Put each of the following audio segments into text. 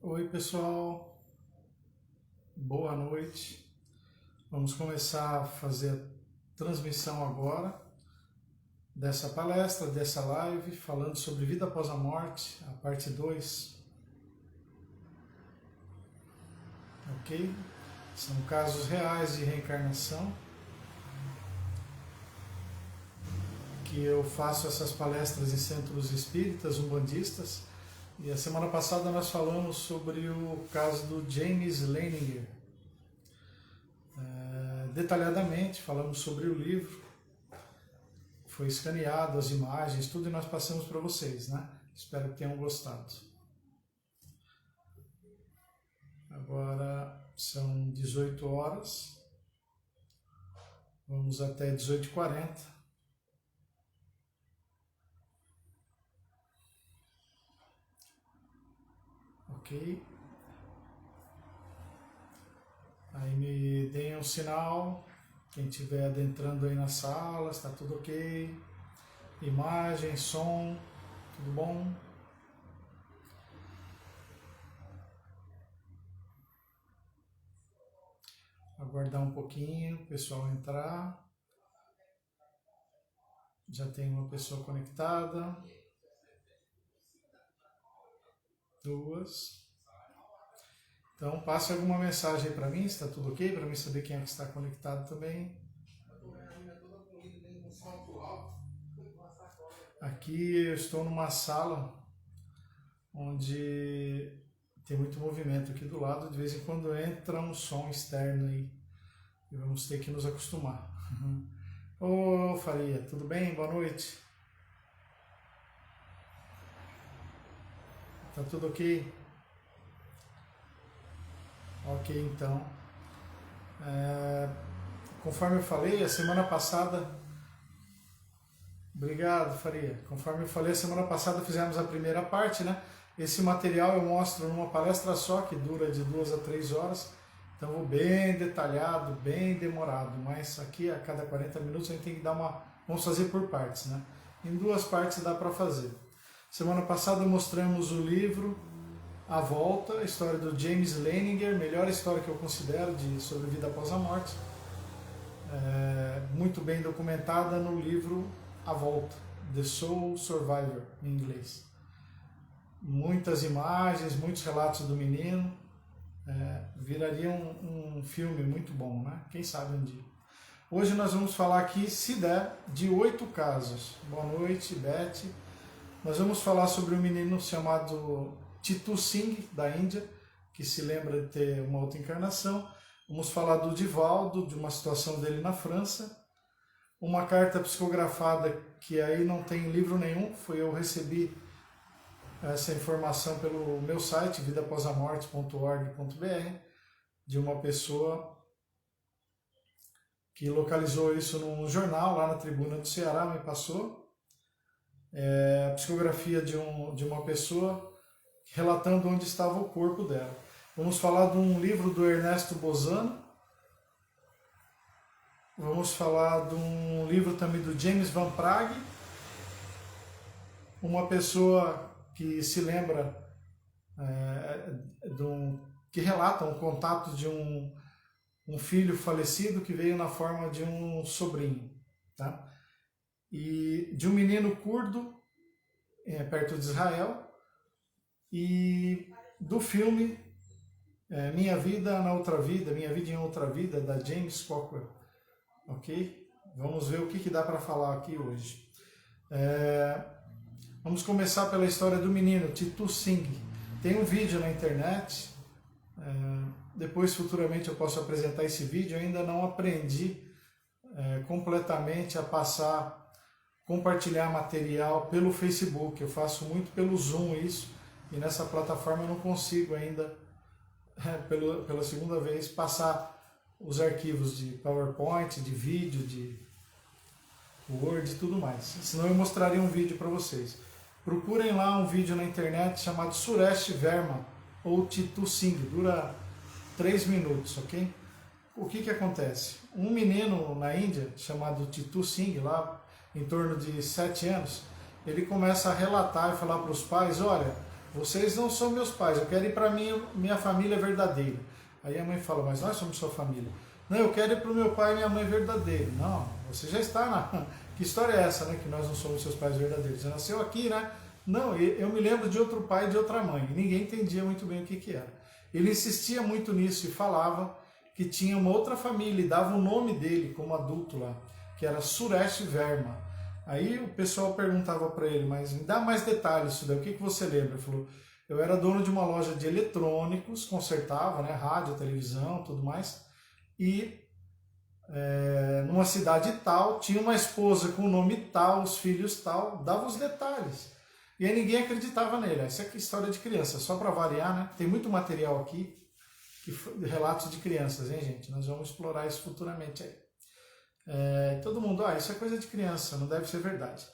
Oi pessoal, boa noite. Vamos começar a fazer a transmissão agora dessa palestra, dessa live, falando sobre vida após a morte, a parte 2. Ok? São casos reais de reencarnação que eu faço essas palestras em centros espíritas, umbandistas. E a semana passada nós falamos sobre o caso do James Leininger. Detalhadamente falamos sobre o livro, foi escaneado, as imagens, tudo, e nós passamos para vocês, né? Espero que tenham gostado. Agora são 18 horas, vamos até 18h40. Ok? Aí me deem um sinal, quem estiver adentrando aí na sala, está tudo ok? Imagem, som, tudo bom? Aguardar um pouquinho, o pessoal entrar. Já tem uma pessoa conectada. Duas. Então passe alguma mensagem para mim, está tudo ok? Para mim saber quem é que está conectado também. Aqui eu estou numa sala onde tem muito movimento aqui do lado, de vez em quando entra um som externo aí e vamos ter que nos acostumar. Ô Faria, tudo bem? Boa noite. Tá tudo ok? Ok, então. Conforme eu falei, a semana passada... Obrigado, Faria. Conforme eu falei, a semana passada fizemos a primeira parte, né? Esse material eu mostro numa palestra só, que dura de 2 a 3 horas. Então, vou bem detalhado, bem demorado. Mas aqui, a cada 40 minutos, a gente tem que dar uma... Vamos fazer por partes, né? Em 2 partes dá para fazer. Semana passada mostramos o livro A Volta, a história do James Leininger, melhor história que eu considero sobre vida após a morte. Muito bem documentada no livro A Volta, The Soul Survivor, em inglês. Muitas imagens, muitos relatos do menino. Viraria um filme muito bom, né? Quem sabe um dia. Hoje nós vamos falar aqui, se der, de 8 casos. Boa noite, Beth. Nós vamos falar sobre um menino chamado Titu Singh, da Índia, que se lembra de ter uma outra encarnação. Vamos falar do Divaldo, de uma situação dele na França. Uma carta psicografada que aí não tem livro nenhum, eu recebi essa informação pelo meu site, vidaaposamorte.org.br, de uma pessoa que localizou isso num jornal lá na Tribuna do Ceará, me passou. A psicografia de uma pessoa relatando onde estava o corpo dela. Vamos falar de um livro do Ernesto Bozano. Vamos falar de um livro também do James Van Prague. Uma pessoa que se lembra, que relata um contato de um filho falecido que veio na forma de um sobrinho, tá? E de um menino curdo, perto de Israel, e do filme Minha Vida na Outra Vida, Minha Vida em Outra Vida, da James Cockrell. Ok? Vamos ver o que dá para falar aqui hoje. Vamos começar pela história do menino, Titu Singh. Tem um vídeo na internet, depois futuramente eu posso apresentar esse vídeo. Eu ainda não aprendi completamente a compartilhar material pelo Facebook. Eu faço muito pelo Zoom isso, e nessa plataforma eu não consigo ainda, pela segunda vez, passar os arquivos de PowerPoint, de vídeo, de Word e tudo mais. Senão eu mostraria um vídeo para vocês. Procurem lá um vídeo na internet chamado Suresh Verma, ou Titu Singh, dura 3 minutos, ok? O que acontece? Um menino na Índia, chamado Titu Singh, lá em torno de 7 anos, ele começa a relatar e falar para os pais: olha, vocês não são meus pais, eu quero ir para minha família verdadeira. Aí a mãe fala, mas nós somos sua família. Não, eu quero ir para o meu pai e minha mãe verdadeiro. Não, você já está na... Que história é essa, né? Que nós não somos seus pais verdadeiros. Você nasceu aqui, né? Não, eu me lembro de outro pai e de outra mãe. E ninguém entendia muito bem o que era. Ele insistia muito nisso e falava que tinha uma outra família e dava o nome dele como adulto lá, que era Suresh Verma. Aí o pessoal perguntava para ele, mas me dá mais detalhes isso daí, o que você lembra? Ele falou, eu era dono de uma loja de eletrônicos, consertava, né, rádio, televisão, tudo mais, e numa cidade tal, tinha uma esposa com o nome tal, os filhos tal, dava os detalhes. E aí ninguém acreditava nele. Essa é história de criança, só para variar, né? Tem muito material aqui, relatos de crianças, hein, gente? Nós vamos explorar isso futuramente aí. Todo mundo, isso é coisa de criança, não deve ser verdade.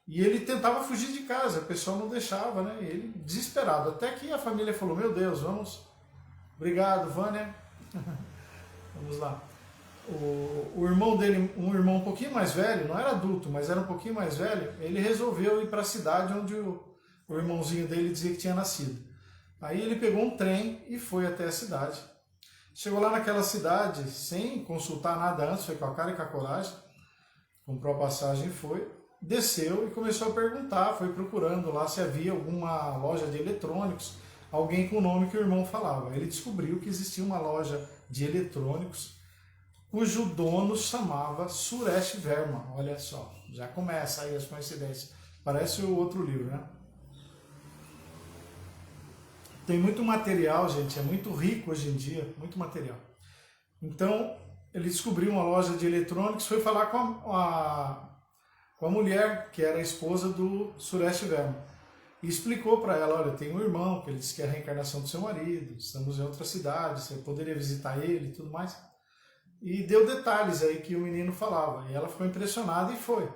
E ele tentava fugir de casa, o pessoal não deixava, né? Ele desesperado, até que a família falou, meu Deus, vamos... Obrigado, Vânia. Vamos lá. O irmão dele, um irmão um pouquinho mais velho, não era adulto, mas era um pouquinho mais velho, ele resolveu ir para a cidade onde o irmãozinho dele dizia que tinha nascido. Aí ele pegou um trem e foi até a cidade. Chegou lá naquela cidade, sem consultar nada antes, foi com a cara e com a coragem, comprou a passagem e foi, desceu e começou a perguntar, foi procurando lá se havia alguma loja de eletrônicos, alguém com o nome que o irmão falava. Ele descobriu que existia uma loja de eletrônicos cujo dono chamava Suresh Verma. Olha só, já começa aí as coincidências. Parece o outro livro, né? Tem muito material, gente, é muito rico hoje em dia, muito material. Então, ele descobriu uma loja de eletrônicos, foi falar com a mulher, que era a esposa do Suresh Verma, e explicou para ela, olha, tem um irmão, que ele disse que é a reencarnação do seu marido, estamos em outra cidade, você poderia visitar ele e tudo mais. E deu detalhes aí que o menino falava. E ela ficou impressionada e foi.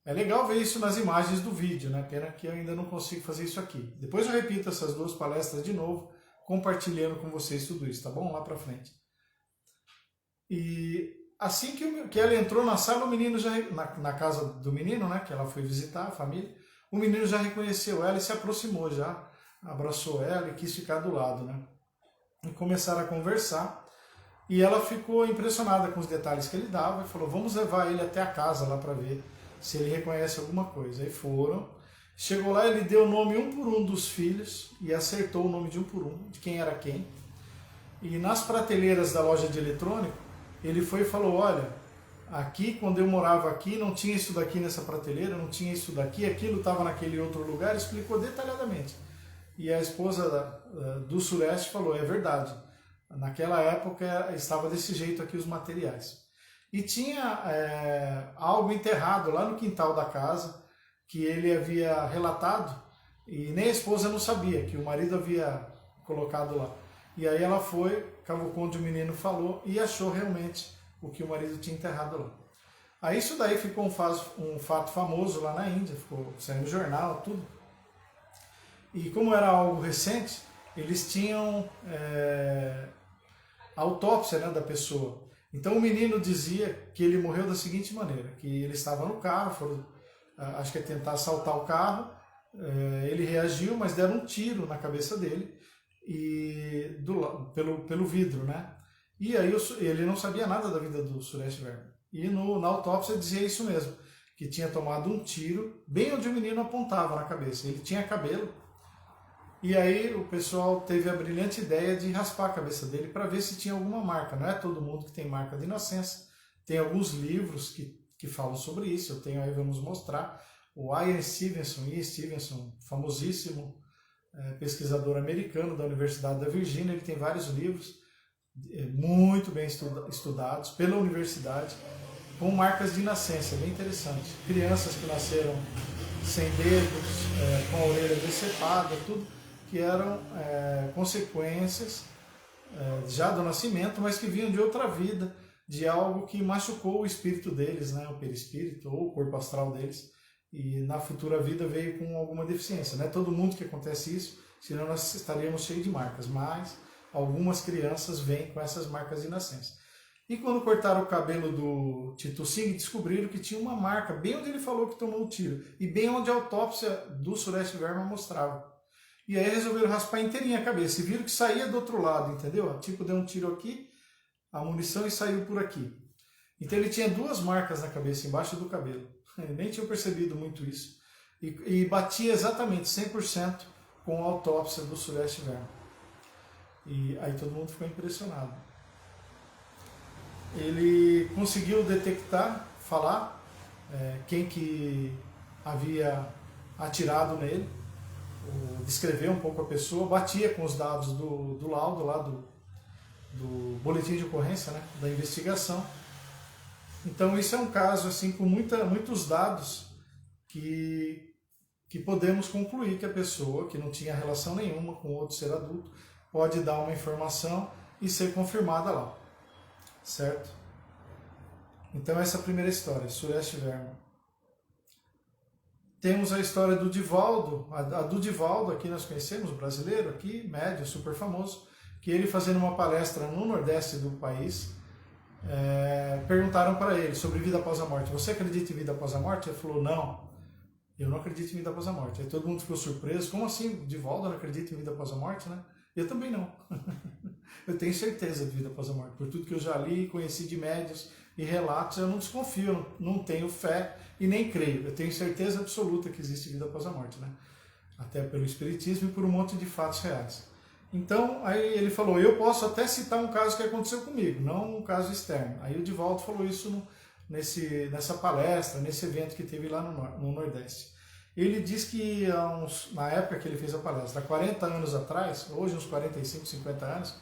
É legal ver isso nas imagens do vídeo, né? Pena que eu ainda não consigo fazer isso aqui. Depois eu repito essas duas palestras de novo, compartilhando com vocês tudo isso, tá bom? Lá pra frente. E assim que ela entrou na sala, o menino já, na casa do menino, né? Que ela foi visitar a família, o menino já reconheceu ela e se aproximou já, abraçou ela e quis ficar do lado, né? E começaram a conversar. E ela ficou impressionada com os detalhes que ele dava e falou, vamos levar ele até a casa lá para ver se ele reconhece alguma coisa. Aí foram, chegou lá, ele deu o nome um por um dos filhos e acertou o nome de um por um, de quem era quem. E nas prateleiras da loja de eletrônico, ele foi e falou, olha, aqui quando eu morava aqui não tinha isso daqui nessa prateleira, não tinha isso daqui, aquilo estava naquele outro lugar, explicou detalhadamente. E a esposa do Suresh falou, é verdade. Naquela época estava desse jeito aqui os materiais. E tinha algo enterrado lá no quintal da casa que ele havia relatado e nem a esposa não sabia que o marido havia colocado lá. E aí ela foi, cavucou onde o menino falou e achou realmente o que o marido tinha enterrado lá. Aí isso daí ficou um fato famoso lá na Índia, ficou saindo no jornal, tudo. E como era algo recente, eles tinham a autópsia, né, da pessoa. Então o menino dizia que ele morreu da seguinte maneira, que ele estava no carro, foram, acho que é tentar assaltar o carro, ele reagiu, mas deram um tiro na cabeça dele e pelo vidro, né? E aí ele não sabia nada da vida do Suresh Verma. E na autópsia dizia isso mesmo, que tinha tomado um tiro bem onde o menino apontava na cabeça. Ele tinha cabelo. E aí o pessoal teve a brilhante ideia de raspar a cabeça dele para ver se tinha alguma marca. Não é todo mundo que tem marca de inocência. Tem alguns livros que falam sobre isso. Eu tenho aí, vamos mostrar. O Ian Stevenson, famosíssimo pesquisador americano da Universidade da Virgínia, ele tem vários livros muito bem estudados pela universidade, com marcas de nascença, bem interessante. Crianças que nasceram sem dedos, com a orelha decepada, tudo que eram consequências já do nascimento, mas que vinham de outra vida, de algo que machucou o espírito deles, né, o perispírito ou o corpo astral deles, e na futura vida veio com alguma deficiência. Não é todo mundo que acontece isso, senão nós estaríamos cheios de marcas, mas algumas crianças vêm com essas marcas de nascença. E quando cortaram o cabelo do Tito Singh, descobriram que tinha uma marca bem onde ele falou que tomou o tiro, e bem onde a autópsia do Suresh Verma mostrava. E aí resolveram raspar inteirinha a cabeça e viram que saía do outro lado, entendeu? Tipo, deu um tiro aqui, a munição, e saiu por aqui. Então ele tinha 2 marcas na cabeça, embaixo do cabelo. Eu nem tinha percebido muito isso. E batia exatamente 100% com a autópsia do Suresh Verma. E aí todo mundo ficou impressionado. Ele conseguiu detectar, falar quem que havia atirado nele, descrever um pouco a pessoa, batia com os dados do laudo lá do boletim de ocorrência, né, da investigação. Então isso é um caso assim com muitos dados que podemos concluir que a pessoa que não tinha relação nenhuma com outro ser adulto pode dar uma informação e ser confirmada lá, certo? Então essa é a primeira história, Suresh Verma. Temos a história do Divaldo, a do Divaldo aqui nós conhecemos, o brasileiro aqui, médio, super famoso, que ele fazendo uma palestra no Nordeste do país, perguntaram para ele sobre vida após a morte. Você acredita em vida após a morte? Ele falou, não, eu não acredito em vida após a morte. Aí todo mundo ficou surpreso, como assim, Divaldo não acredita em vida após a morte, né? Eu também não. Eu tenho certeza de vida após a morte. Por tudo que eu já li, conheci de médios e relatos, eu não desconfio, não tenho fé e nem creio. Eu tenho certeza absoluta que existe vida após a morte, né? Até pelo Espiritismo e por um monte de fatos reais. Então, aí ele falou, eu posso até citar um caso que aconteceu comigo, não um caso externo. Aí o Divaldo falou isso nessa palestra, nesse evento que teve lá no Nordeste. Ele diz que na época que ele fez a palestra, há 40 anos atrás, hoje uns 45, 50 anos,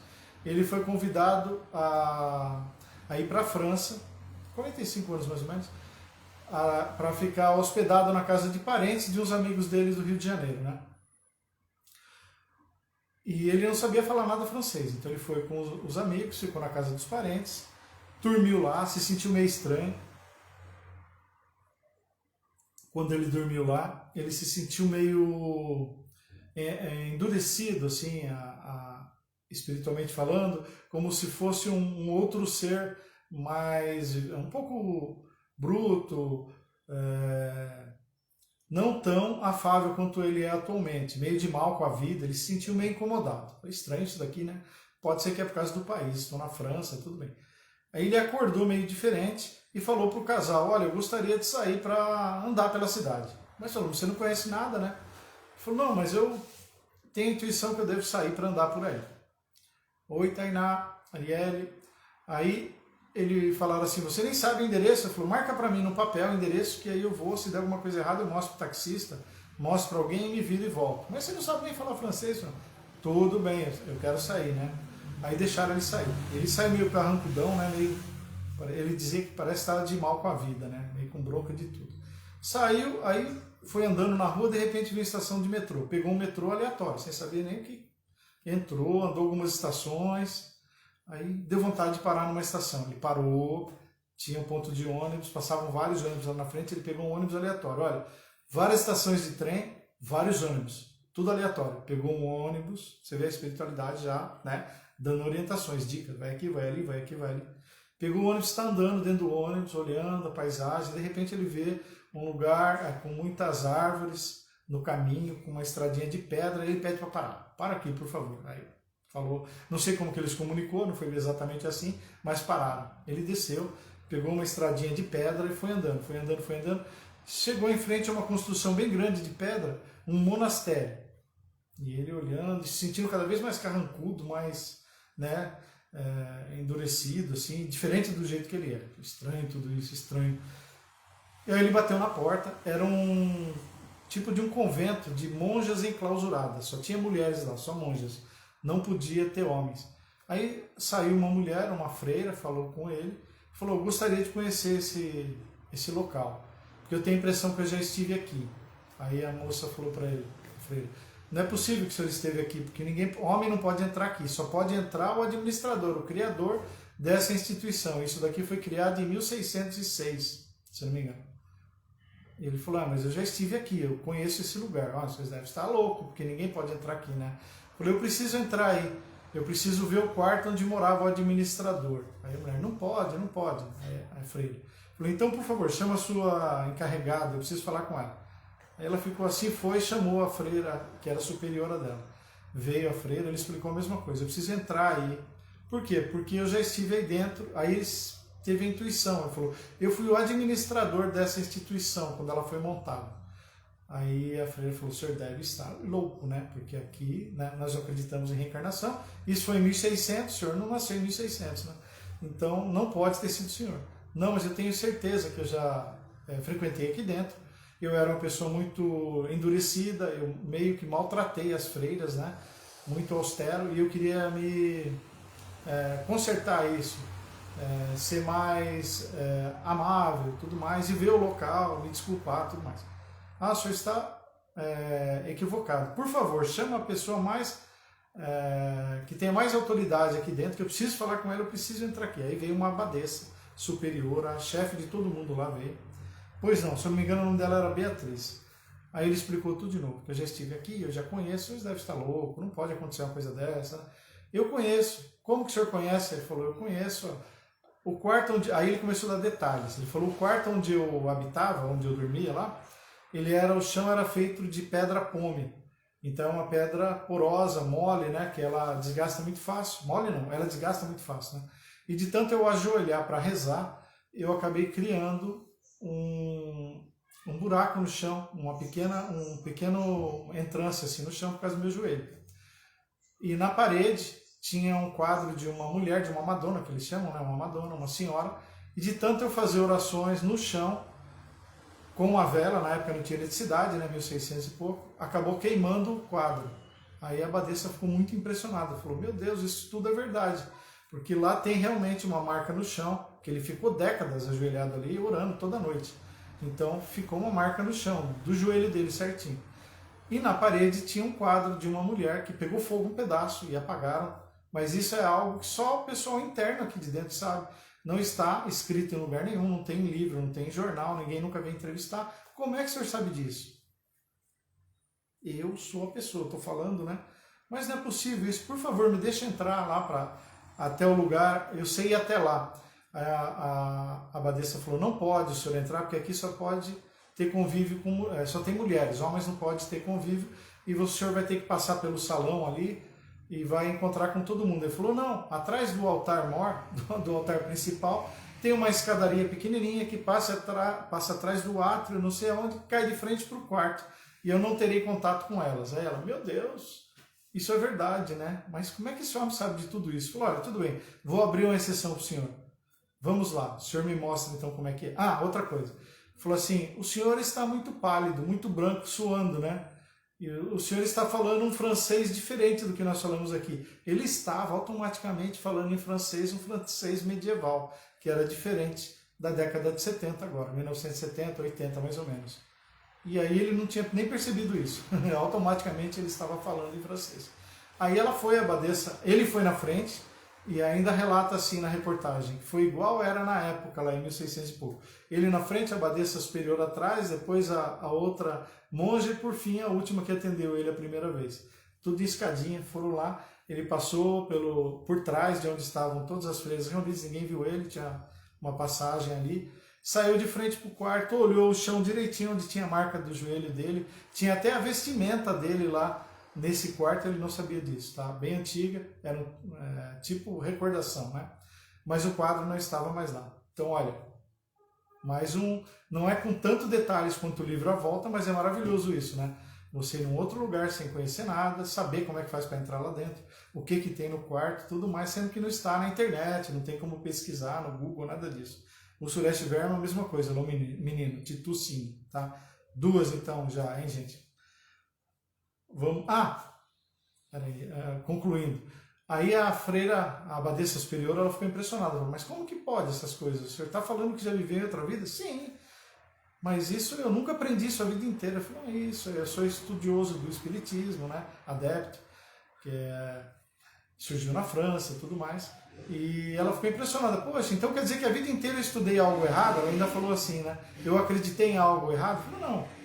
ele foi convidado a ir para a França, 45 anos mais ou menos, para ficar hospedado na casa de parentes de uns amigos dele do Rio de Janeiro, né? E ele não sabia falar nada francês, então ele foi com os amigos, ficou na casa dos parentes, dormiu lá, se sentiu meio estranho. Quando ele dormiu lá, ele se sentiu meio endurecido, assim, espiritualmente falando, como se fosse um outro ser mais, um pouco bruto, não tão afável quanto ele é atualmente, meio de mal com a vida, ele se sentiu meio incomodado. Foi estranho isso daqui, né? Pode ser que é por causa do país, estou na França, tudo bem. Aí ele acordou meio diferente e falou para o casal, olha, eu gostaria de sair para andar pela cidade. Mas falou, você não conhece nada, né? Ele falou, não, mas eu tenho a intuição que eu devo sair para andar por aí. Oi, Tainá, Arielle. Aí ele falaram assim, você nem sabe o endereço? Ele falou, marca para mim no papel o endereço, que aí eu vou, se der alguma coisa errada, eu mostro para o taxista, mostro para alguém e me viro e volto. Mas você não sabe nem falar francês, não? Tudo bem, eu quero sair, né? Aí deixaram ele sair. Ele saiu meio carrancudão, né? Ele dizia que parece que estava de mal com a vida, né? Meio com bronca de tudo. Saiu, aí foi andando na rua, de repente viu uma estação de metrô. Pegou um metrô aleatório, sem saber nem o que. Entrou, andou algumas estações, aí deu vontade de parar numa estação. Ele parou, tinha um ponto de ônibus, passavam vários ônibus lá na frente, ele pegou um ônibus aleatório. Olha, várias estações de trem, vários ônibus, tudo aleatório. Pegou um ônibus, você vê a espiritualidade já, né? Dando orientações, dicas, vai aqui, vai ali, vai aqui, vai ali. Pegou o ônibus, está andando dentro do ônibus, olhando a paisagem, de repente ele vê um lugar com muitas árvores no caminho, com uma estradinha de pedra, e ele pede para parar. Para aqui, por favor. Aí falou, não sei como que ele se comunicou, não foi exatamente assim, mas pararam. Ele desceu, pegou uma estradinha de pedra e foi andando, foi andando, foi andando. Chegou em frente a uma construção bem grande de pedra, um monastério. E ele olhando, se sentindo cada vez mais carrancudo, mais, né, endurecido, assim, diferente do jeito que ele era. Estranho tudo isso, estranho. E aí ele bateu na porta, era um tipo de um convento de monjas enclausuradas, só tinha mulheres lá, só monjas, não podia ter homens. Aí saiu uma mulher, uma freira, falou com ele, falou, gostaria de conhecer esse local, porque eu tenho a impressão que eu já estive aqui. Aí a moça falou para ele, freira, não é possível que o senhor esteve aqui, porque homem não pode entrar aqui, só pode entrar o administrador, o criador dessa instituição. Isso daqui foi criado em 1606, se não me engano. Ele falou, mas eu já estive aqui, eu conheço esse lugar. Vocês devem estar loucos, porque ninguém pode entrar aqui, né? Eu falei, eu preciso entrar aí, eu preciso ver o quarto onde morava o administrador. Aí a mulher, não pode, não pode. Aí a freira falou, então por favor, chama a sua encarregada, eu preciso falar com ela. Aí ela ficou assim, foi e chamou a freira, que era superiora dela. Veio a freira, ele explicou a mesma coisa, eu preciso entrar aí. Por quê? Porque eu já estive aí dentro, aí ele teve a intuição, ele falou, eu fui o administrador dessa instituição quando ela foi montada. Aí a freira falou, o senhor deve estar louco, né? Porque aqui, né, nós acreditamos em reencarnação, isso foi em 1600, o senhor não nasceu em 1600, né? Então não pode ter sido o senhor. Não, mas eu tenho certeza que eu já frequentei aqui dentro, eu era uma pessoa muito endurecida, eu meio que maltratei as freiras, né? Muito austero, e eu queria me consertar isso, ser mais amável, tudo mais, e ver o local, me desculpar, tudo mais. Ah, o senhor está equivocado. Por favor, chama a pessoa mais que tenha mais autoridade aqui dentro, que eu preciso falar com ela, eu preciso entrar aqui. Aí veio uma abadesa superior, a chefe de todo mundo lá veio. Pois não, se eu não me engano o nome dela era Beatriz. Aí ele explicou tudo de novo, que eu já estive aqui, eu já conheço, vocês devem estar louco, não pode acontecer uma coisa dessa. Eu conheço. Como que o senhor conhece? Ele falou, eu conheço o quarto onde... Aí ele começou a dar detalhes. Ele falou, o quarto onde eu habitava, onde eu dormia lá, o chão era feito de pedra pome. Então é uma pedra porosa, mole, né, que ela desgasta muito fácil. Mole não, ela desgasta muito fácil, né? E de tanto eu ajoelhar para rezar, eu acabei criando um buraco no chão, um pequeno entrance assim no chão por causa do meu joelho. E na parede tinha um quadro de uma mulher, de uma Madonna, que eles chamam, né, uma Madonna, uma senhora, e de tanto eu fazer orações no chão, com a vela, na época não tinha eletricidade, né, 1600 e pouco, acabou queimando o quadro. Aí a abadesa ficou muito impressionada, falou, meu Deus, isso tudo é verdade, porque lá tem realmente uma marca no chão, que ele ficou décadas ajoelhado ali, orando toda noite. Então ficou uma marca no chão, do joelho dele certinho. E na parede tinha um quadro de uma mulher que pegou fogo um pedaço e apagaram, mas isso é algo que só o pessoal interno aqui de dentro sabe. Não está escrito em lugar nenhum, não tem livro, não tem jornal, ninguém nunca veio entrevistar. Como é que o senhor sabe disso? Eu sou a pessoa, estou falando, né? Mas não é possível isso. Por favor, me deixa entrar lá até o lugar, eu sei ir até lá. A abadesa falou, não pode o senhor entrar, porque aqui só pode ter convívio com... só tem mulheres, homens não pode ter convívio, e o senhor vai ter que passar pelo salão ali, e vai encontrar com todo mundo. Ele falou, não, atrás do altar mor, do altar principal, tem uma escadaria pequenininha que passa atrás do átrio, não sei aonde, que cai de frente para o quarto, e eu não terei contato com elas. Aí ela, meu Deus, isso é verdade, né? Mas como é que esse homem sabe de tudo isso? Falou, olha, tudo bem, vou abrir uma exceção para o senhor. Vamos lá, o senhor me mostra então como é que é. Ah, outra coisa. Falou assim, o senhor está muito pálido, muito branco, suando, né? E o senhor está falando um francês diferente do que nós falamos aqui. Ele estava automaticamente falando em francês, um francês medieval, que era diferente da década de 70 agora, 1970, 80 mais ou menos. E aí ele não tinha nem percebido isso. Automaticamente ele estava falando em francês. Aí ela foi, a abadesa, ele foi na frente, e ainda relata assim na reportagem, que foi igual era na época, lá em 1600 e pouco. Ele na frente, a abadesa superior atrás, depois a outra monja e por fim a última que atendeu ele a primeira vez. Tudo em escadinha, foram lá, ele passou por trás de onde estavam todas as freiras reunidas, ninguém viu ele, tinha uma passagem ali. Saiu de frente para o quarto, olhou o chão direitinho onde tinha a marca do joelho dele, tinha até a vestimenta dele lá. Nesse quarto ele não sabia disso, tá? Bem antiga, era tipo recordação, né? Mas o quadro não estava mais lá. Então, olha, mais um, não é com tanto detalhes quanto o livro à volta, mas é maravilhoso isso, né? Você ir em um outro lugar sem conhecer nada, saber como é que faz para entrar lá dentro, o que tem no quarto, tudo mais, sendo que não está na internet, não tem como pesquisar no Google, nada disso. O Sureste Verma, a mesma coisa, não menino, Titucinho, tá? Duas então já, hein, gente? Vamos. Peraí, concluindo. Aí a freira, a abadesa superior, ela ficou impressionada. Falou, mas como que pode essas coisas? O senhor está falando que já viveu em outra vida? Sim, mas isso eu nunca aprendi isso a vida inteira. Eu falei, não, isso, eu sou estudioso do espiritismo, né? Adepto, que surgiu na França e tudo mais. E ela ficou impressionada. Poxa, então quer dizer que a vida inteira eu estudei algo errado? Ela ainda falou assim, né? Eu acreditei em algo errado? Eu falei, não.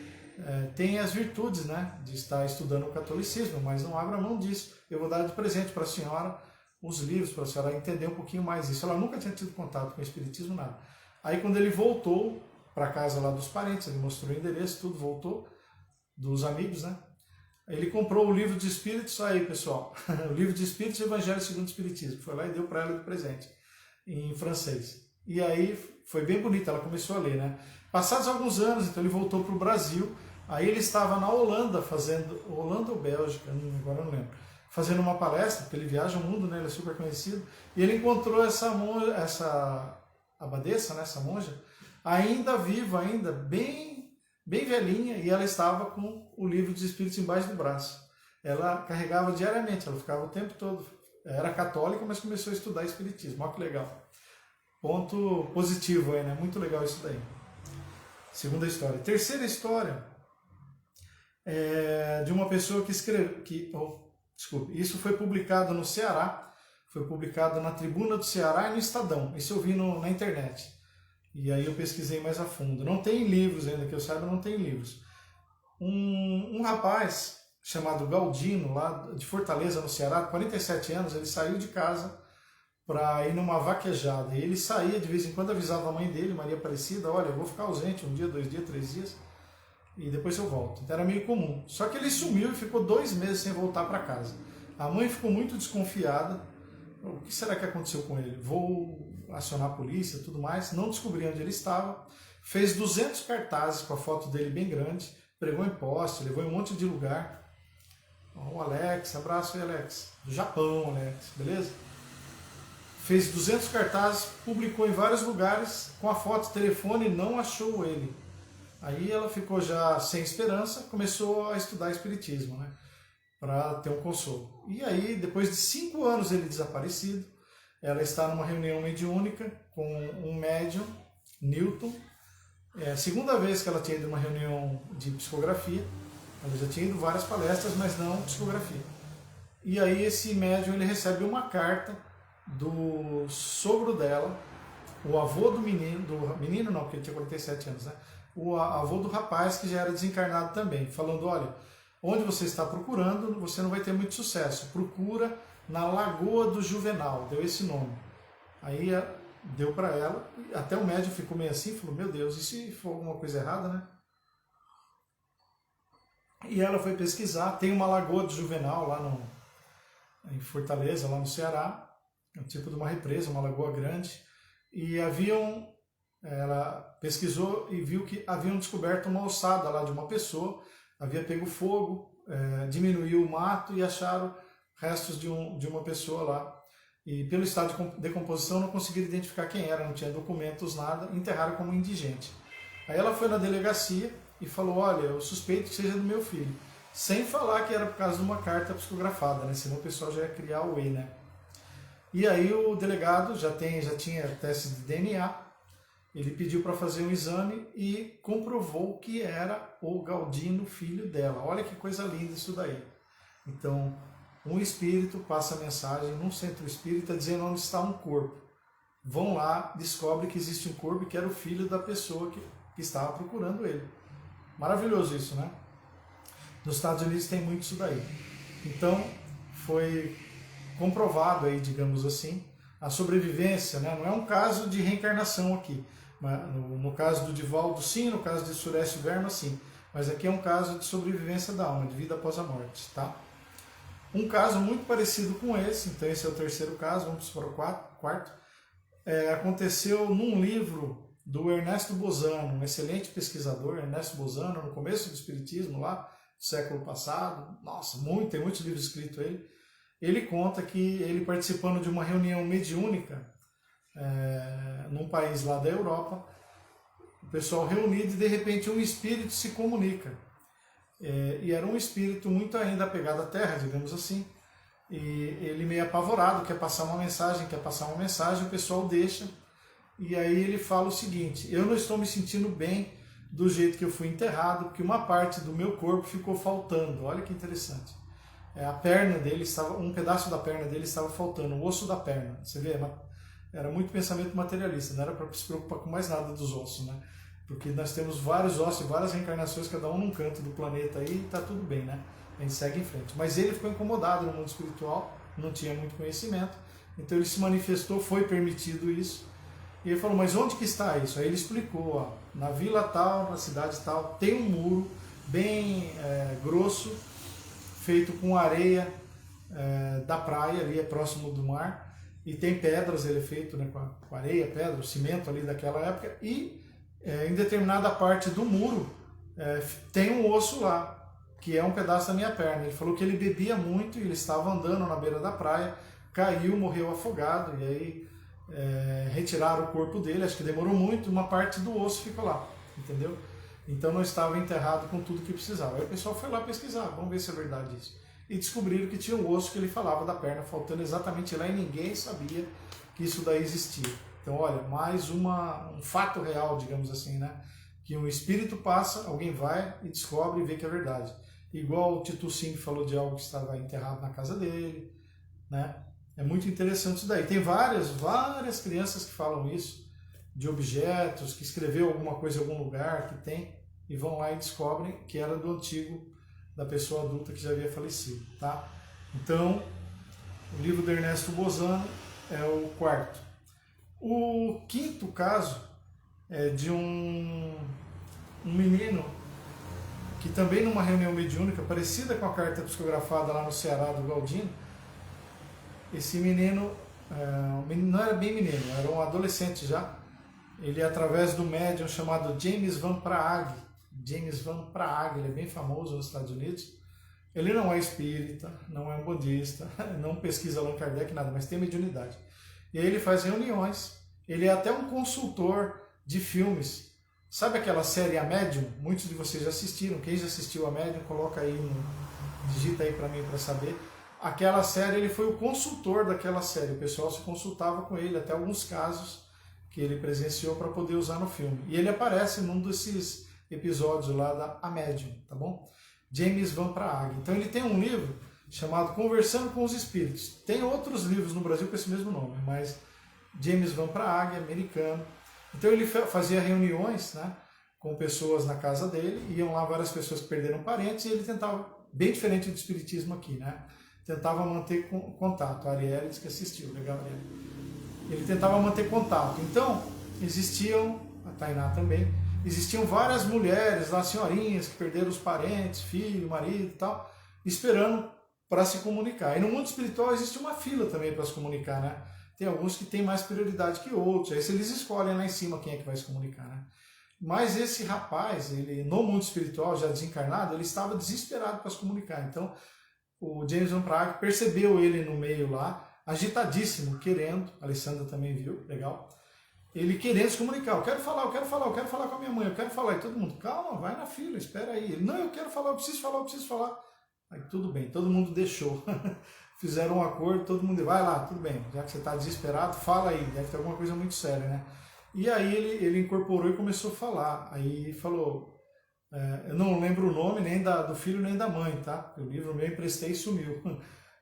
Tem as virtudes, né, de estar estudando o catolicismo, mas não abra mão disso. Eu vou dar de presente para a senhora os livros, para a senhora entender um pouquinho mais isso. Ela nunca tinha tido contato com o espiritismo, nada. Aí quando ele voltou para casa lá dos parentes, ele mostrou o endereço, tudo, voltou, dos amigos, né? Ele comprou o livro de Espíritos, aí pessoal, o livro de Espíritos, Evangelho segundo o Espiritismo, foi lá e deu para ela de presente, em francês. E aí foi bem bonito, ela começou a ler, né? Passados alguns anos, então ele voltou para o Brasil, aí ele estava na Holanda fazendo, Holanda ou Bélgica, agora eu não lembro, fazendo uma palestra, porque ele viaja o mundo, né? Ele é super conhecido, e ele encontrou essa abadesa, né? Essa monja, ainda viva, ainda bem velhinha, e ela estava com o livro dos Espíritos embaixo do braço. Ela carregava diariamente, ela ficava o tempo todo, era católica, mas começou a estudar Espiritismo, olha que legal. Ponto positivo aí, né? Muito legal isso daí. Segunda história. Terceira história é de uma pessoa que escreveu, desculpe, isso foi publicado no Ceará, foi publicado na Tribuna do Ceará e no Estadão, isso eu vi na internet. E aí eu pesquisei mais a fundo. Não tem livros ainda, que eu saiba, não tem livros. Um rapaz chamado Galdino, lá de Fortaleza, no Ceará, 47 anos, ele saiu de casa para ir numa vaquejada. E ele saía, de vez em quando avisava a mãe dele, Maria Aparecida, olha, eu vou ficar ausente 1 dia, 2 dias, 3 dias, e depois eu volto. Então era meio comum. Só que ele sumiu e ficou 2 meses sem voltar para casa. A mãe ficou muito desconfiada. O que será que aconteceu com ele? Vou acionar a polícia e tudo mais. Não descobri onde ele estava. Fez 200 cartazes com a foto dele bem grande. Pregou em poste, levou em um monte de lugar. O Alex, abraço aí, Alex. Do Japão, Alex, beleza? Fez 200 cartazes, publicou em vários lugares com a foto, telefone, não achou ele. Aí ela ficou já sem esperança, começou a estudar Espiritismo, né? Para ter um consolo. E aí, depois de 5 anos ele desaparecido, ela está numa reunião mediúnica com um médium, Newton. É a segunda vez que ela tinha ido numa reunião de psicografia. Ela já tinha ido várias palestras, mas não psicografia. E aí esse médium ele recebe uma carta do sogro dela, o avô do menino não, porque ele tinha 47 anos, né? O avô do rapaz que já era desencarnado também, falando, olha, onde você está procurando, você não vai ter muito sucesso. Procura na Lagoa do Juvenal, deu esse nome. Aí deu para ela, até o médium ficou meio assim, falou, meu Deus, e se for alguma coisa errada, né? E ela foi pesquisar, tem uma Lagoa do Juvenal lá em Fortaleza, lá no Ceará, é um tipo de uma represa, uma lagoa grande, e ela pesquisou e viu que haviam descoberto uma ossada lá de uma pessoa, havia pego fogo, diminuiu o mato e acharam restos de uma pessoa lá. E pelo estado de decomposição não conseguiram identificar quem era, não tinha documentos, nada, enterraram como indigente. Aí ela foi na delegacia e falou, olha, eu suspeito que seja do meu filho. Sem falar que era por causa de uma carta psicografada, né? Senão o pessoal já ia criar o E, né? E aí o delegado já tinha teste de DNA, ele pediu para fazer um exame e comprovou que era o Galdino, filho dela. Olha que coisa linda isso daí. Então, um espírito passa a mensagem num centro espírita dizendo onde está um corpo. Vão lá, descobre que existe um corpo que era o filho da pessoa que estava procurando ele. Maravilhoso isso, né? Nos Estados Unidos tem muito isso daí. Então, foi comprovado aí, digamos assim, a sobrevivência, né? Não é um caso de reencarnação aqui. No caso do Divaldo, sim. No caso de Surécio Verma, sim. Mas aqui é um caso de sobrevivência da alma, de vida após a morte, tá? Um caso muito parecido com esse, então esse é o terceiro caso, vamos para o quarto. Aconteceu num livro do Ernesto Bozano, um excelente pesquisador, Ernesto Bozano, no começo do Espiritismo, lá do século passado. Nossa, tem muitos livros escritos ele. Ele conta que ele participando de uma reunião mediúnica num país lá da Europa, o pessoal reunido e de repente um espírito se comunica. E era um espírito muito ainda apegado à terra, digamos assim, e ele meio apavorado, quer passar uma mensagem, o pessoal deixa, e aí ele fala o seguinte, eu não estou me sentindo bem do jeito que eu fui enterrado, porque uma parte do meu corpo ficou faltando, olha que interessante. A perna dele um pedaço da perna dele estava faltando, o osso da perna, você vê, era muito pensamento materialista, não era para se preocupar com mais nada dos ossos, né? Porque nós temos vários ossos e várias reencarnações, cada um num canto do planeta aí, e está tudo bem, né? A gente segue em frente. Mas ele ficou incomodado no mundo espiritual, não tinha muito conhecimento, então ele se manifestou, foi permitido isso, e ele falou, mas onde que está isso? Aí ele explicou, ó, na vila tal, na cidade tal, tem um muro bem grosso, feito com areia da praia, ali é próximo do mar, e tem pedras, ele é feito, né, com areia, pedra, cimento ali daquela época, e em determinada parte do muro tem um osso lá, que é um pedaço da minha perna. Ele falou que ele bebia muito e ele estava andando na beira da praia, caiu, morreu afogado, e aí retiraram o corpo dele, acho que demorou muito, uma parte do osso ficou lá, entendeu? Então não estava enterrado com tudo que precisava. Aí o pessoal foi lá pesquisar, vamos ver se é verdade isso. E descobriram que tinha um osso que ele falava da perna faltando exatamente lá, e ninguém sabia que isso daí existia. Então, olha, mais um fato real, digamos assim, né? Que um espírito passa, alguém vai e descobre e vê que é verdade. Igual o Tito Singh falou de algo que estava enterrado na casa dele, né? É muito interessante isso daí. Tem várias crianças que falam isso, de objetos, que escreveu alguma coisa em algum lugar, que tem, e vão lá e descobrem que era do antigo, da pessoa adulta que já havia falecido, tá? Então, o livro do Ernesto Bozano é o quarto. O quinto caso é de um menino que também numa reunião mediúnica, parecida com a carta psicografada lá no Ceará do Galdino, esse menino não era bem menino, era um adolescente já, ele através do médium chamado James Van Praagh, ele é bem famoso nos Estados Unidos, ele não é espírita, não é um budista, não pesquisa Allan Kardec, nada, mas tem mediunidade. E aí ele faz reuniões, ele é até um consultor de filmes. Sabe aquela série A Médium? Muitos de vocês já assistiram. Quem já assistiu A Médium, coloca aí, digita aí para mim para saber. Aquela série, ele foi o consultor daquela série. O pessoal se consultava com ele, até alguns casos que ele presenciou para poder usar no filme. E ele aparece num desses episódios lá da A Médium, tá bom? James Van Praagh. Então ele tem um livro chamado Conversando com os Espíritos. Tem outros livros no Brasil com esse mesmo nome, mas James Van Praagh, americano. Então ele fazia reuniões, né, com pessoas na casa dele, iam lá várias pessoas que perderam parentes, e ele tentava, bem diferente do espiritismo aqui, né, tentava manter contato. A Arielle disse que assistiu, legal, Arielle. Ele tentava manter contato. Então, existiam, a Tainá também, existiam várias mulheres lá, senhorinhas, que perderam os parentes, filho, marido e tal, esperando para se comunicar. E no mundo espiritual existe uma fila também para se comunicar, né? Tem alguns que têm mais prioridade que outros, aí eles escolhem lá em cima quem é que vai se comunicar, né? Mas esse rapaz, ele no mundo espiritual, já desencarnado, ele estava desesperado para se comunicar. Então, o James Van Praagh percebeu ele no meio lá, agitadíssimo, querendo, a Alessandra também viu, legal, ele querendo se comunicar, eu quero falar com a minha mãe, eu quero falar, e todo mundo, calma, vai na fila, espera aí, ele, não, eu quero falar, eu preciso falar, aí tudo bem, todo mundo deixou, fizeram um acordo, todo mundo, vai lá, tudo bem, já que você está desesperado, fala aí, deve ter alguma coisa muito séria, né? E aí ele incorporou e começou a falar, aí falou, eu não lembro o nome nem do filho nem da mãe, tá? O livro meu emprestei e sumiu,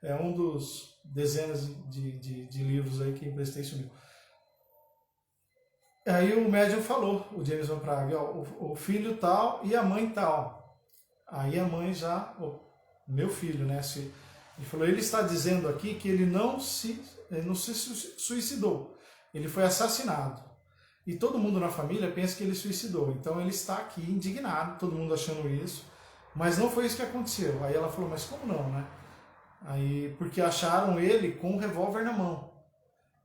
é um dos dezenas de livros aí que emprestei e sumiu. Aí o médium falou, o James Van Praagh, o filho tal e a mãe tal. Aí a mãe já, meu filho, né? Ele falou, ele está dizendo aqui que ele não se suicidou, ele foi assassinado. E todo mundo na família pensa que ele suicidou, então ele está aqui indignado, todo mundo achando isso, mas não foi isso que aconteceu. Aí ela falou, mas como não, né? Aí, porque acharam ele com um revólver na mão.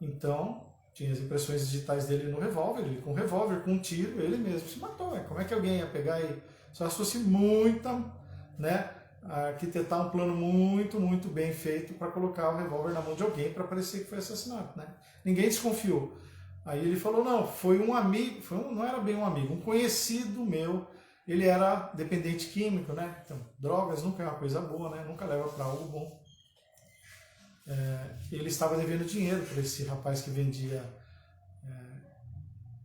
Então, tinha as impressões digitais dele no revólver, ele com um revólver, com um tiro, ele mesmo se matou. Como é que alguém ia pegar e só se fosse né, arquitetar um plano muito, muito bem feito para colocar o revólver na mão de alguém para parecer que foi assassinato, né? Ninguém desconfiou. Aí ele falou, não, foi um amigo, não era bem um amigo, um conhecido meu, ele era dependente químico, né? Então, drogas nunca é uma coisa boa, né? Nunca leva para algo bom. Ele estava devendo dinheiro para esse rapaz que vendia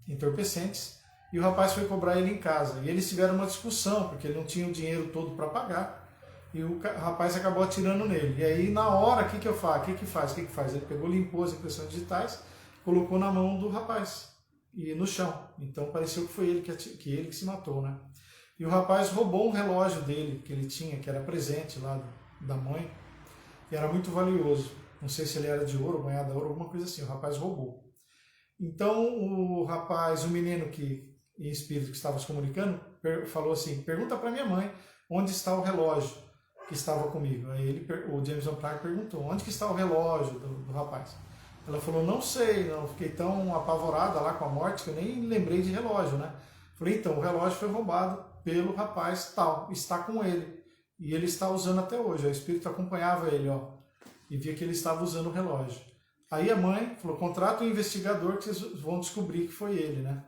entorpecentes, e o rapaz foi cobrar ele em casa, e eles tiveram uma discussão, porque ele não tinha o dinheiro todo para pagar, e o rapaz acabou atirando nele. E aí, na hora, o que eu faço? O que faz? Ele pegou, limpou as impressões digitais, colocou na mão do rapaz, e no chão. Então pareceu que foi ele que se matou, né? E o rapaz roubou um relógio dele, que ele tinha, que era presente lá da mãe, e era muito valioso. Não sei se ele era de ouro, banhado a ouro, alguma coisa assim. O rapaz roubou. Então o menino em espírito que estava se comunicando, falou assim, pergunta para minha mãe onde está o relógio que estava comigo. Aí o James Van Praagh perguntou, onde que está o relógio do rapaz? Ela falou, não sei, não, fiquei tão apavorada lá com a morte que eu nem lembrei de relógio, né? Falei, então, o relógio foi roubado pelo rapaz tal, está com ele. E ele está usando até hoje. O espírito acompanhava ele, ó, e via que ele estava usando o relógio. Aí a mãe falou, contrata um investigador que vocês vão descobrir que foi ele, né?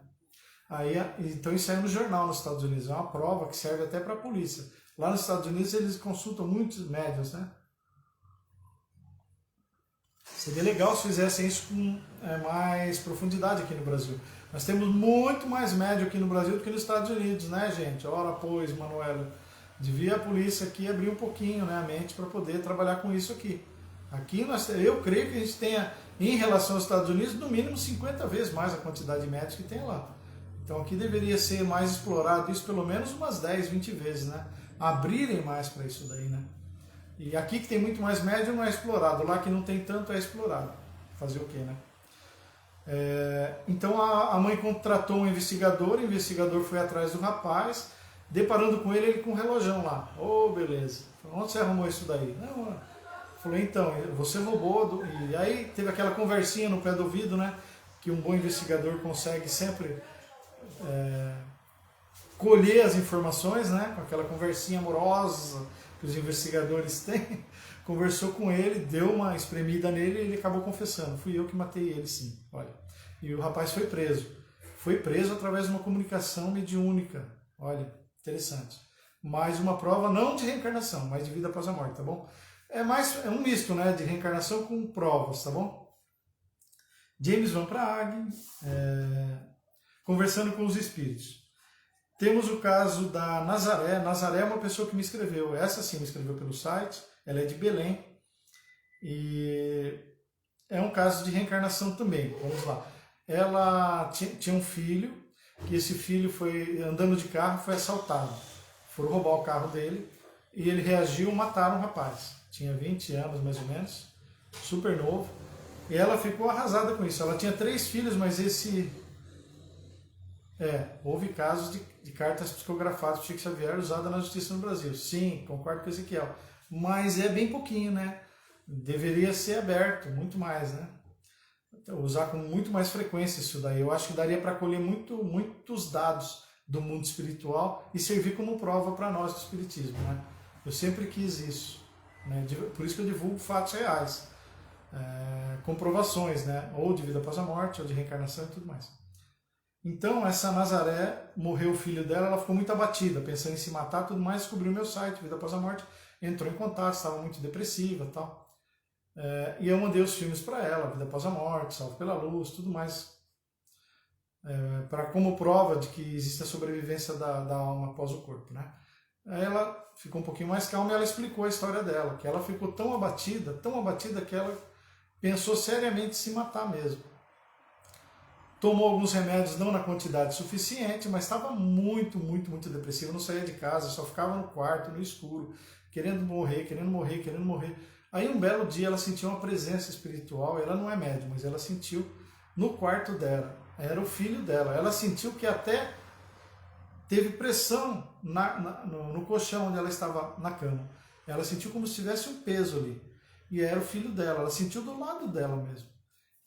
Aí, então isso saiu no jornal nos Estados Unidos, é uma prova que serve até para a polícia. Lá nos Estados Unidos eles consultam muitos médiuns, né? Seria legal se fizessem isso com mais profundidade aqui no Brasil. Nós temos muito mais médium aqui no Brasil do que nos Estados Unidos, né, gente? Ora, pois, Manuela, devia a polícia aqui abrir um pouquinho, né, a mente para poder trabalhar com isso aqui. Aqui eu creio que a gente tenha, em relação aos Estados Unidos, no mínimo 50 vezes mais a quantidade de médicos que tem lá. Então aqui deveria ser mais explorado isso pelo menos umas 10, 20 vezes, né? Abrirem mais para isso daí, né? E aqui que tem muito mais médium não é explorado, lá que não tem tanto é explorado. Fazer o quê, né? Então a mãe contratou um investigador, o investigador foi atrás do rapaz, deparando com ele com um relojão lá. Oh, beleza. Onde você arrumou isso daí? Não, falei, então, você roubou. E aí teve aquela conversinha no pé do ouvido, né? Que um bom investigador consegue sempre colher as informações, né? Com aquela conversinha amorosa que os investigadores têm. Conversou com ele, deu uma espremida nele e ele acabou confessando. Fui eu que matei ele, sim. Olha. E o rapaz foi preso. Foi preso através de uma comunicação mediúnica. Olha, interessante. Mais uma prova não de reencarnação, mas de vida após a morte, tá bom? É um misto, né, de reencarnação com provas, tá bom? James Van Praagh, conversando com os espíritos. Temos o caso da Nazaré. Nazaré é uma pessoa que me escreveu. Essa sim me escreveu pelo site. Ela é de Belém. E é um caso de reencarnação também. Vamos lá. Ela tinha um filho, que esse filho foi andando de carro, foi assaltado. Foram roubar o carro dele e ele reagiu, mataram o rapaz. Tinha 20 anos mais ou menos, super novo. E ela ficou arrasada com isso. Ela tinha 3 filhos, mas houve casos de cartas psicografadas por Chico Xavier usada na justiça no Brasil. Sim, concordo com o Ezequiel. Mas é bem pouquinho, né? Deveria ser aberto, muito mais, né? Usar com muito mais frequência isso daí. Eu acho que daria para colher muitos dados do mundo espiritual e servir como prova para nós do espiritismo, né? Eu sempre quis isso, né? Por isso que eu divulgo fatos reais, comprovações, né? Ou de vida após a morte, ou de reencarnação e tudo mais. Então, essa Nazaré, morreu o filho dela, ela ficou muito abatida, pensando em se matar, tudo mais, descobriu meu site, Vida Após a Morte, entrou em contato, estava muito depressiva e tal. E eu mandei os filmes para ela, Vida Após a Morte, Salvo pela Luz, tudo mais, como prova de que existe a sobrevivência da alma após o corpo, né? Aí ela ficou um pouquinho mais calma e ela explicou a história dela, que ela ficou tão abatida que ela pensou seriamente em se matar mesmo. Tomou alguns remédios, não na quantidade suficiente, mas estava muito depressiva, não saía de casa, só ficava no quarto, no escuro, querendo morrer. Aí um belo dia ela sentiu uma presença espiritual, ela não é médium, mas ela sentiu no quarto dela, era o filho dela, ela sentiu que até teve pressão no colchão onde ela estava na cama, ela sentiu como se tivesse um peso ali, e era o filho dela, ela sentiu do lado dela mesmo.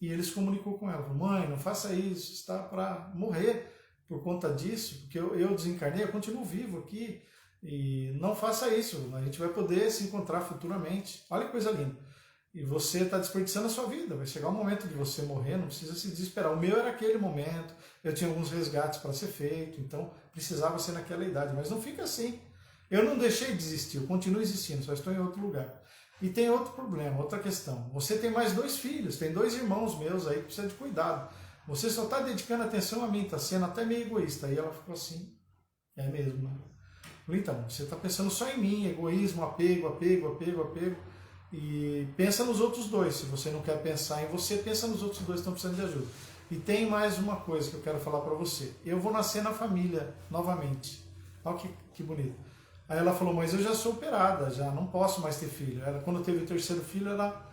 E ele se comunicou com ela, falou, mãe, não faça isso, está para morrer por conta disso, porque eu desencarnei, eu continuo vivo aqui, e não faça isso, a gente vai poder se encontrar futuramente. Olha que coisa linda. E você está desperdiçando a sua vida, vai chegar o momento de você morrer, não precisa se desesperar. O meu era aquele momento, eu tinha alguns resgates para ser feito, então precisava ser naquela idade, mas não fica assim. Eu não deixei de existir, eu continuo existindo, só estou em outro lugar. E tem outro problema, outra questão. Você tem mais 2 filhos, tem 2 irmãos meus aí que precisam de cuidado. Você só está dedicando atenção a mim, está sendo até meio egoísta. E ela ficou assim, é mesmo, né? Então, você está pensando só em mim, egoísmo, apego. E pensa nos outros 2. Se você não quer pensar em você, pensa nos outros 2 que estão precisando de ajuda. E tem mais uma coisa que eu quero falar para você. Eu vou nascer na família novamente. Olha que bonito. Aí ela falou, mas eu já sou operada, já não posso mais ter filho. Quando teve o 3º filho, ela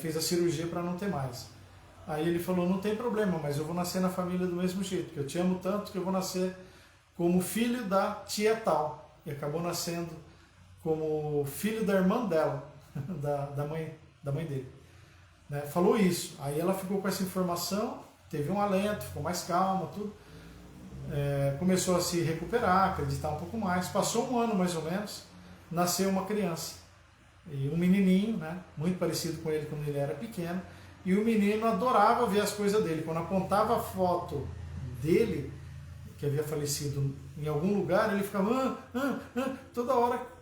fez a cirurgia para não ter mais. Aí ele falou, não tem problema, mas eu vou nascer na família do mesmo jeito, porque eu te amo tanto que eu vou nascer como filho da tia tal, e acabou nascendo como filho da irmã dela, da mãe dele. Né? Falou isso. Aí ela ficou com essa informação, teve um alento, ficou mais calma, tudo. Começou a se recuperar, acreditar um pouco mais. Passou um ano mais ou menos, nasceu uma criança. E um menininho, né? Muito parecido com ele quando ele era pequeno. E o menino adorava ver as coisas dele. Quando apontava a foto dele, que havia falecido em algum lugar, ele ficava toda hora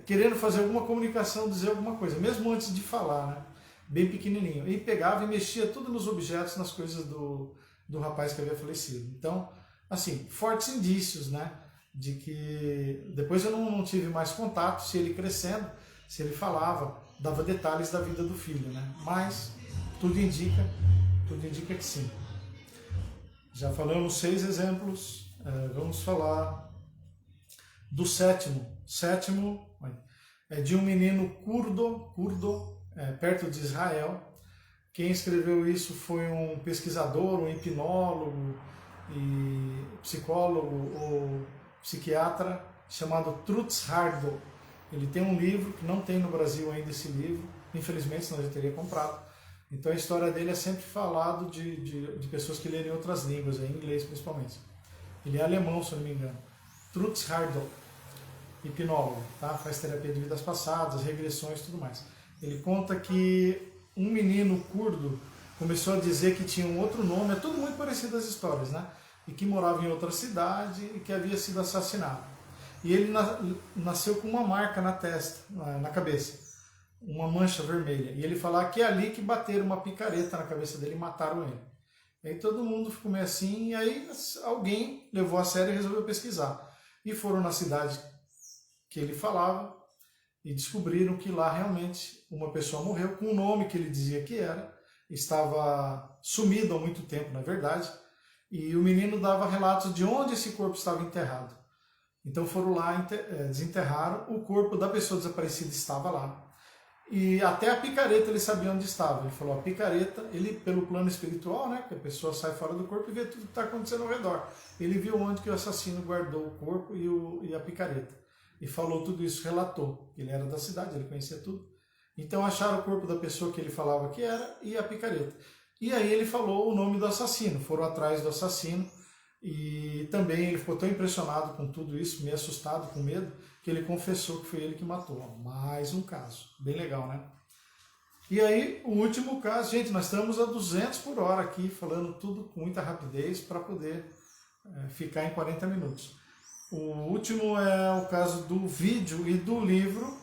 querendo fazer alguma comunicação, dizer alguma coisa, mesmo antes de falar, né? Bem pequenininho. E pegava e mexia tudo nos objetos, nas coisas do rapaz que havia falecido. Então, assim, fortes indícios, né? De que depois eu não tive mais contato, se ele crescendo, se ele falava, dava detalhes da vida do filho, né? Mas tudo indica que sim. Já falamos 6 exemplos, vamos falar do sétimo. Sétimo é de um menino curdo, perto de Israel. Quem escreveu isso foi um pesquisador, um hipnólogo e psicólogo ou psiquiatra chamado Trutz Hardel. Ele tem um livro que não tem no Brasil ainda esse livro, infelizmente, senão eu já teria comprado. Então a história dele é sempre falado de pessoas que lerem outras línguas, em inglês principalmente. Ele é alemão, se eu não me engano. Trutz Hardel, hipnólogo, tá? Faz terapia de vidas passadas, regressões e tudo mais. Ele conta que um menino curdo começou a dizer que tinha um outro nome, é tudo muito parecido as histórias, né? E que morava em outra cidade e que havia sido assassinado. E ele nasceu com uma marca na testa, na cabeça, uma mancha vermelha. E ele falava que é ali que bateram uma picareta na cabeça dele e mataram ele. E aí todo mundo ficou meio assim, e aí alguém levou a sério e resolveu pesquisar. E foram na cidade que ele falava e descobriram que lá realmente uma pessoa morreu com o nome que ele dizia que era, estava sumido há muito tempo, na verdade, e o menino dava relatos de onde esse corpo estava enterrado. Então foram lá, desenterraram, o corpo da pessoa desaparecida estava lá. E até a picareta ele sabia onde estava. Ele falou, a picareta, ele pelo plano espiritual, né, que a pessoa sai fora do corpo e vê tudo que está acontecendo ao redor. Ele viu onde que o assassino guardou o corpo e a picareta. E falou tudo isso, relatou. Ele era da cidade, ele conhecia tudo. Então acharam o corpo da pessoa que ele falava que era e a picareta. E aí ele falou o nome do assassino, foram atrás do assassino. E também ele ficou tão impressionado com tudo isso, meio assustado, com medo, que ele confessou que foi ele que matou. Mais um caso. Bem legal, né? E aí, o último caso, gente, nós estamos a 200 por hora aqui, falando tudo com muita rapidez para poder ficar em 40 minutos. O último é o caso do vídeo e do livro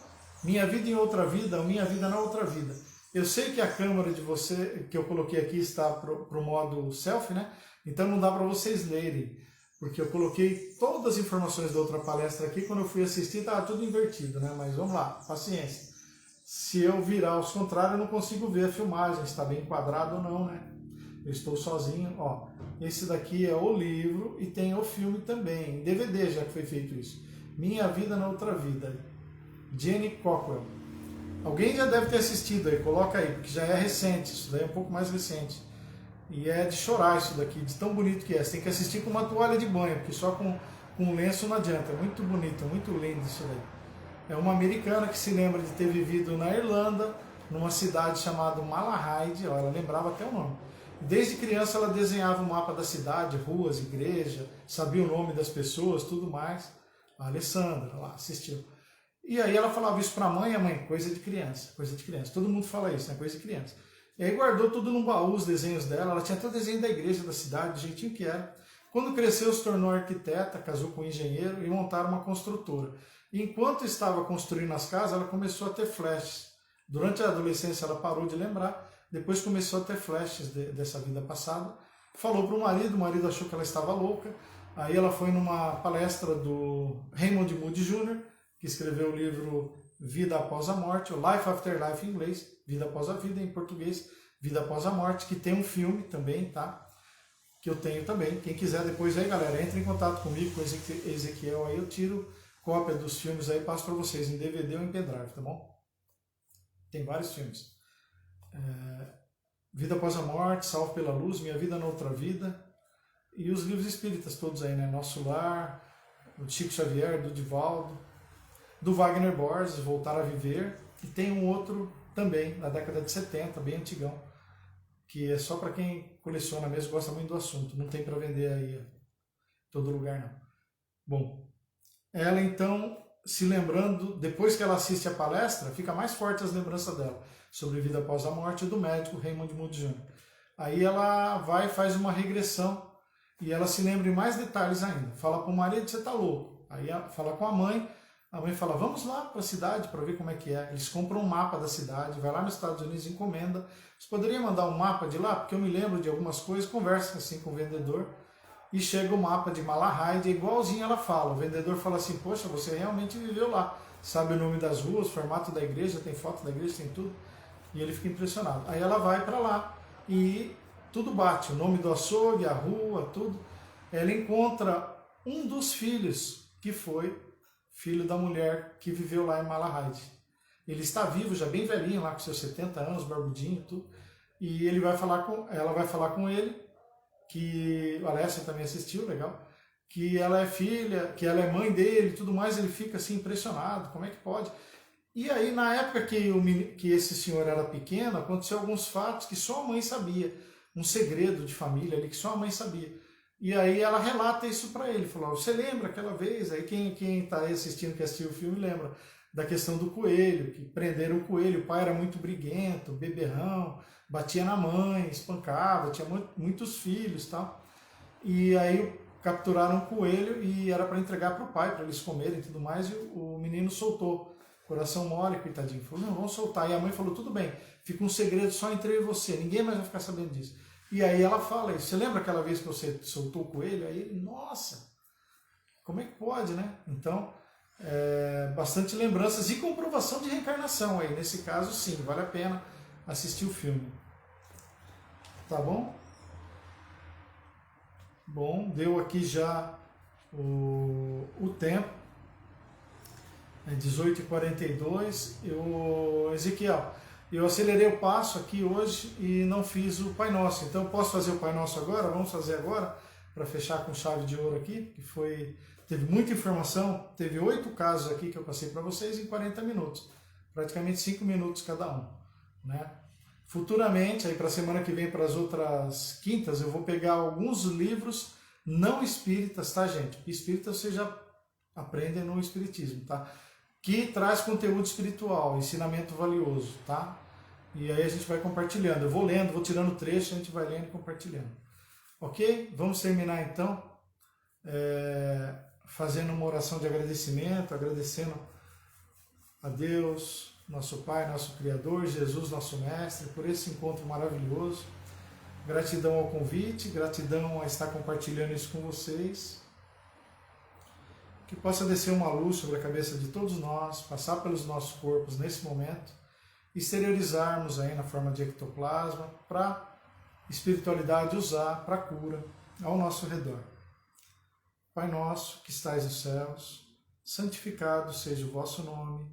Minha Vida em Outra Vida, ou Minha Vida na Outra Vida. Eu sei que a câmera de você, que eu coloquei aqui, está para o modo selfie, né? Então não dá para vocês lerem, porque eu coloquei todas as informações da outra palestra aqui, quando eu fui assistir estava tudo invertido, né? Mas vamos lá, paciência. Se eu virar aos contrários, eu não consigo ver a filmagem, se está bem enquadrado ou não, né? Eu estou sozinho, ó. Esse daqui é o livro e tem o filme também, em DVD já que foi feito isso. Minha Vida na Outra Vida, Jenny Cockrell. Alguém já deve ter assistido aí, coloca aí, porque já é recente, isso daí é um pouco mais recente. E é de chorar isso daqui, de tão bonito que é. Você tem que assistir com uma toalha de banho, porque só com um lenço não adianta. É muito bonito, muito lindo isso daí. É uma americana que se lembra de ter vivido na Irlanda, numa cidade chamada Malahide, ela lembrava até o nome. Desde criança ela desenhava o mapa da cidade, ruas, igreja, sabia o nome das pessoas, tudo mais. A Alessandra lá assistiu. E aí ela falava isso para a mãe, coisa de criança, coisa de criança. Todo mundo fala isso, né? Coisa de criança. E aí guardou tudo num baú, os desenhos dela. Ela tinha até o desenho da igreja da cidade, do jeitinho que era. Quando cresceu, se tornou arquiteta, casou com um engenheiro e montaram uma construtora. E enquanto estava construindo as casas, ela começou a ter flashes. Durante a adolescência ela parou de lembrar, depois começou a ter flashes dessa vida passada. Falou para o marido achou que ela estava louca. Aí ela foi numa palestra do Raymond Moody Jr., que escreveu o livro Vida Após a Morte, ou Life After Life em inglês, Vida Após a Vida, em português, Vida Após a Morte, que tem um filme também, tá? Que eu tenho também. Quem quiser depois aí, galera, entre em contato comigo, com o Ezequiel, aí eu tiro cópia dos filmes aí e passo para vocês em DVD ou em pendrive, tá bom? Tem vários filmes. Vida Após a Morte, Salvo pela Luz, Minha Vida na Outra Vida, e os livros espíritas todos aí, né? Nosso Lar, do Chico Xavier, do Divaldo, do Wagner Borges, Voltar a Viver, e tem um outro também, na década de 70, bem antigão, que é só para quem coleciona mesmo, gosta muito do assunto, não tem para vender aí em todo lugar não. Bom, ela então, se lembrando, depois que ela assiste a palestra, fica mais forte as lembranças dela sobre vida após a morte do médico Raymond Moody Jr. Aí ela vai e faz uma regressão e ela se lembra em mais detalhes ainda. Fala para o marido, você está louco. Aí fala com a mãe fala, vamos lá para a cidade para ver como é que é. Eles compram um mapa da cidade, vai lá nos Estados Unidos e encomenda. Você poderia mandar um mapa de lá? Porque eu me lembro de algumas coisas, conversa assim com o vendedor e chega o mapa de Malahide, igualzinho ela fala. O vendedor fala assim, poxa, você realmente viveu lá. Sabe o nome das ruas, o formato da igreja, tem foto da igreja, tem tudo. E ele fica impressionado. Aí ela vai para lá e tudo bate, o nome do açougue, a rua, tudo. Ela encontra um dos filhos, que foi filho da mulher que viveu lá em Malahide. Ele está vivo, já bem velhinho, lá com seus 70 anos, barbudinho, tudo. E ela vai falar com ele, que o Alessio também assistiu, legal, que ela é filha, que ela é mãe dele e tudo mais. Ele fica assim impressionado, como é que pode? E aí, na época que esse senhor era pequeno, aconteceu alguns fatos que só a mãe sabia, um segredo de família ali que só a mãe sabia. E aí ela relata isso para ele, falou, você lembra aquela vez? Aí quem está assistindo, que assistiu o filme, lembra da questão do coelho, que prenderam o coelho, o pai era muito briguento, beberrão, batia na mãe, espancava, tinha muitos filhos e tal. E aí capturaram o coelho e era para entregar para o pai, para eles comerem e tudo mais, e o menino soltou. Coração mole, coitadinho. Falou, não, vamos soltar. E a mãe falou, tudo bem, fica um segredo só entre eu e você, ninguém mais vai ficar sabendo disso. E aí ela fala isso, você lembra aquela vez que você soltou o coelho? Aí ele, nossa, como é que pode, né? Então, bastante lembranças e comprovação de reencarnação aí. Nesse caso, sim, vale a pena assistir o filme. Tá bom? Bom, deu aqui já o tempo. É 18h42. Ezequiel, eu acelerei o passo aqui hoje e não fiz o Pai Nosso. Então eu posso fazer o Pai Nosso agora? Vamos fazer agora, para fechar com chave de ouro aqui, que teve muita informação, teve 8 casos aqui que eu passei para vocês em 40 minutos, praticamente 5 minutos cada um, né? Futuramente, aí para a semana que vem, para as outras quintas, eu vou pegar alguns livros não espíritas, tá, gente? Espírita vocês já aprendem no Espiritismo, tá? Que traz conteúdo espiritual, ensinamento valioso, tá? E aí a gente vai compartilhando. Eu vou lendo, vou tirando trecho, a gente vai lendo e compartilhando. Ok? Vamos terminar então fazendo uma oração de agradecimento, agradecendo a Deus, nosso Pai, nosso Criador, Jesus, nosso Mestre, por esse encontro maravilhoso. Gratidão ao convite, gratidão a estar compartilhando isso com vocês. Que possa descer uma luz sobre a cabeça de todos nós, passar pelos nossos corpos nesse momento, exteriorizarmos aí na forma de ectoplasma, para a espiritualidade usar para a cura ao nosso redor. Pai nosso, que estais nos céus, santificado seja o vosso nome,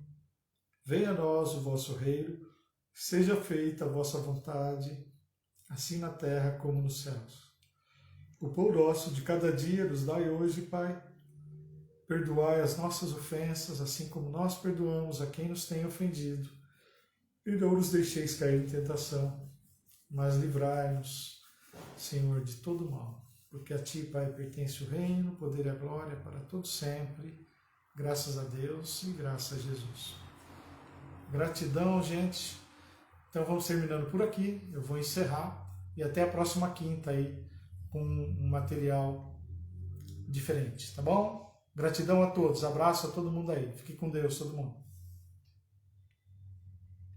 venha a nós o vosso reino, seja feita a vossa vontade, assim na terra como nos céus. O pão nosso de cada dia nos dai hoje, Pai. Perdoai as nossas ofensas, assim como nós perdoamos a quem nos tem ofendido. E não nos deixeis cair em tentação, mas livrai-nos, Senhor, de todo mal. Porque a Ti, Pai, pertence o reino, o poder e a glória para todos sempre. Graças a Deus e graças a Jesus. Gratidão, gente. Então vamos terminando por aqui. Eu vou encerrar e até a próxima quinta aí com um material diferente, tá bom? Gratidão a todos, abraço a todo mundo aí. Fique com Deus, todo mundo.